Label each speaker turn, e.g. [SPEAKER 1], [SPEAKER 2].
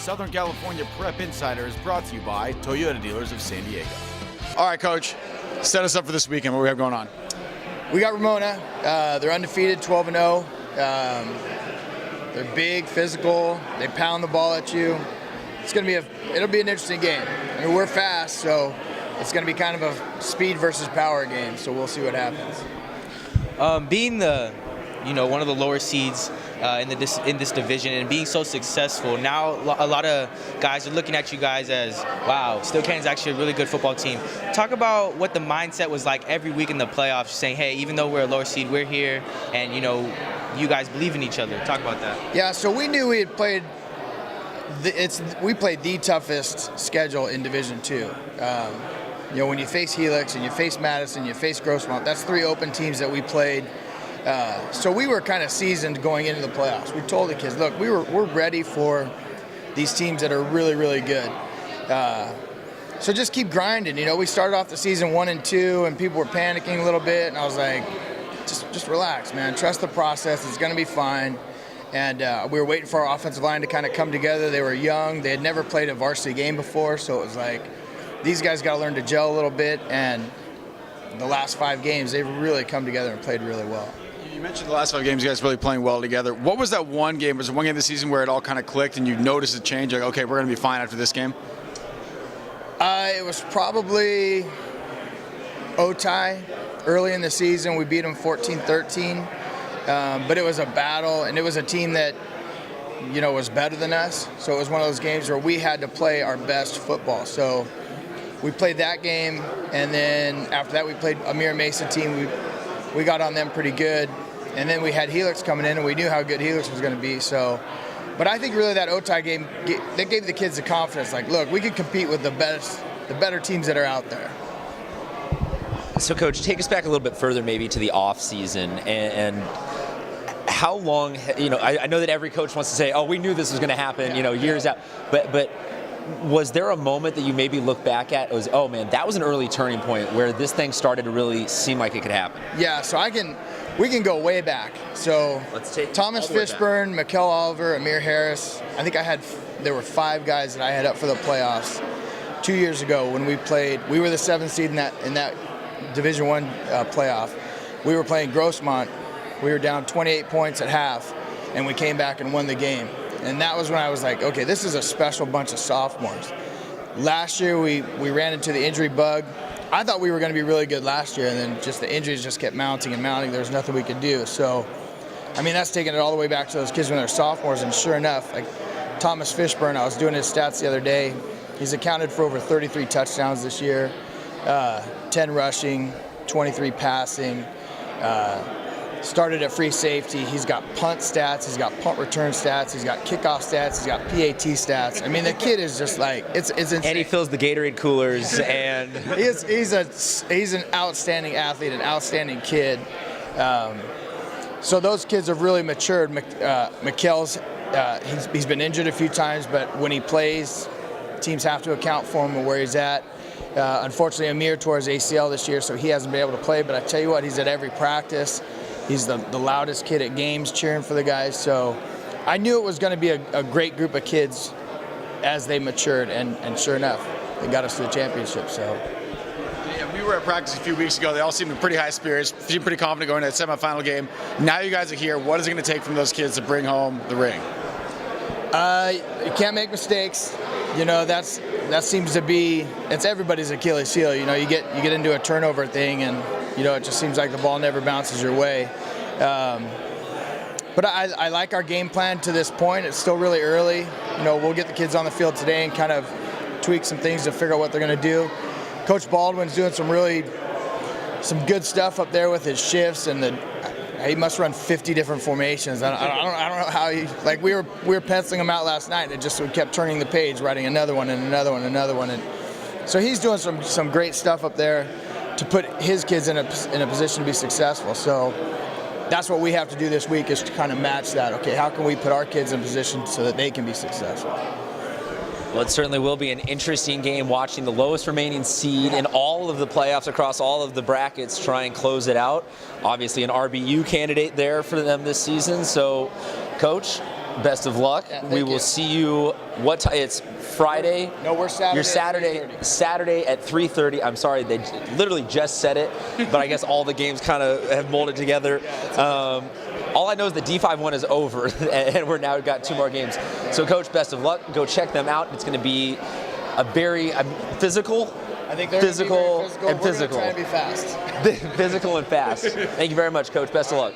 [SPEAKER 1] Southern California Prep Insider is brought to you by Toyota Dealers of San Diego. All right, Coach, set us up for this weekend. What do we have going on?
[SPEAKER 2] We got Ramona. They're undefeated, 12-0. They're big, physical. They pound the ball at you. It'll be an interesting game. I mean, we're fast, so it's going to be kind of a speed versus power game. So we'll see what happens.
[SPEAKER 3] Being one of the lower seeds in this division and being so successful, now a lot of guys are looking at you guys as, wow, Steele Cannon's actually a really good football team. Talk about what the mindset was like every week in the playoffs, saying, hey, even though we're a lower seed, we're here, and you guys believe in each other. Talk about that.
[SPEAKER 2] Yeah, so we knew we had played. We played the toughest schedule in Division II. When you face Helix and you face Madison, you face Grossmont, that's three open teams that we played. So we were kind of seasoned going into the playoffs. We told the kids, look, we're ready for these teams that are really, really good. So just keep grinding. We started off the season 1-2, and people were panicking a little bit, and I was like, just relax, man. Trust the process. It's going to be fine. And we were waiting for our offensive line to kind of come together. They were young. They had never played a varsity game before, so it was like these guys got to learn to gel a little bit. And the last 5 games, they've really come together and played really well.
[SPEAKER 1] You mentioned the last 5 games, you guys really playing well together. What was that one game? Was there one game this season where it all kind of clicked and you noticed a change? Like, okay, we're going to be fine after this game?
[SPEAKER 2] It was probably Otay. Early in the season, we beat them 14-13. But it was a battle, and it was a team that, was better than us. So it was one of those games where we had to play our best football. So we played that game, and then after that we played a Amir Mesa team. We got on them pretty good. And then we had Helix coming in, and we knew how good Helix was going to be. So, but I think really that Otay game, that gave the kids the confidence. Like, look, we can compete with the better teams that are out there.
[SPEAKER 4] So, Coach, take us back a little bit further maybe to the off season and how long, I know that every coach wants to say, oh, we knew this was going to happen, years out. But was there a moment that you maybe look back at, it was, oh, man, that was an early turning point where this thing started to really seem like it could happen?
[SPEAKER 2] Yeah, so we can go way back. So
[SPEAKER 4] let's take
[SPEAKER 2] Thomas Fishburne, Mikkel Oliver, Amir Harris. I think there were 5 guys that I had up for the playoffs 2 years ago when we played. We were the 7th seed in that Division I playoff. We were playing Grossmont. We were down 28 points at half, and we came back and won the game. And that was when I was like, okay, this is a special bunch of sophomores. Last year, we ran into the injury bug. I thought we were going to be really good last year, and then just the injuries just kept mounting and mounting. There was nothing we could do. So, I mean, that's taking it all the way back to those kids when they're sophomores. And sure enough, like Thomas Fishburne, I was doing his stats the other day. He's accounted for over 33 touchdowns this year, 10 rushing, 23 passing. Started at free safety. He's got punt stats. He's got punt return stats. He's got kickoff stats. He's got PAT stats. I mean, the kid is just like it's insane.
[SPEAKER 4] And he fills the Gatorade coolers. And
[SPEAKER 2] he's an outstanding athlete, an outstanding kid. So those kids have really matured. Mikkel's he's been injured a few times, but when he plays, teams have to account for him and where he's at. Unfortunately, Amir tore his ACL this year, so he hasn't been able to play. But I tell you what, he's at every practice. He's the loudest kid at games cheering for the guys. So I knew it was going to be a great group of kids as they matured. And sure enough, they got us to the championship. So.
[SPEAKER 1] Yeah, we were at practice a few weeks ago. They all seemed in pretty high spirits, seemed pretty confident going to that semifinal game. Now you guys are here. What is it going to take from those kids to bring home the ring?
[SPEAKER 2] You can't make mistakes. That seems to be, it's everybody's Achilles heel. You get into a turnover thing, and it just seems like the ball never bounces your way. But I like our game plan to this point. It's still really early. We'll get the kids on the field today and kind of tweak some things to figure out what they're going to do. Coach Baldwin's doing some good stuff up there with his shifts, and he must run 50 different formations. I don't know how he, like we were penciling them out last night, and we kept turning the page, writing another one and another one and another one. And so he's doing some great stuff up there to put his kids in a position to be successful. So that's what we have to do this week, is to kind of match that. Okay, how can we put our kids in position so that they can be successful?
[SPEAKER 4] Well, it certainly will be an interesting game, watching the lowest remaining seed in all of the playoffs across all of the brackets try and close it out. Obviously an RBU candidate there for them this season. So, Coach, Best of luck.
[SPEAKER 2] Yeah,
[SPEAKER 4] We
[SPEAKER 2] thank
[SPEAKER 4] will
[SPEAKER 2] you.
[SPEAKER 4] see you. What time? It's Friday.
[SPEAKER 2] No, we're Saturday.
[SPEAKER 4] You're
[SPEAKER 2] at
[SPEAKER 4] Saturday.
[SPEAKER 2] 3:30.
[SPEAKER 4] Saturday at 3:30. I'm sorry, they literally just said it, but I guess all the games kind of have molded together. All I know is the D5-1 is over, and we're now got 2 more games. So, Coach, best of luck. Go check them out. It's going to be a very physical.
[SPEAKER 2] I think they're
[SPEAKER 4] Physical
[SPEAKER 2] gonna be very physical.
[SPEAKER 4] and
[SPEAKER 2] We're
[SPEAKER 4] physical.
[SPEAKER 2] Gonna try to be fast.
[SPEAKER 4] Physical and fast. Thank you very much, Coach. Best of luck.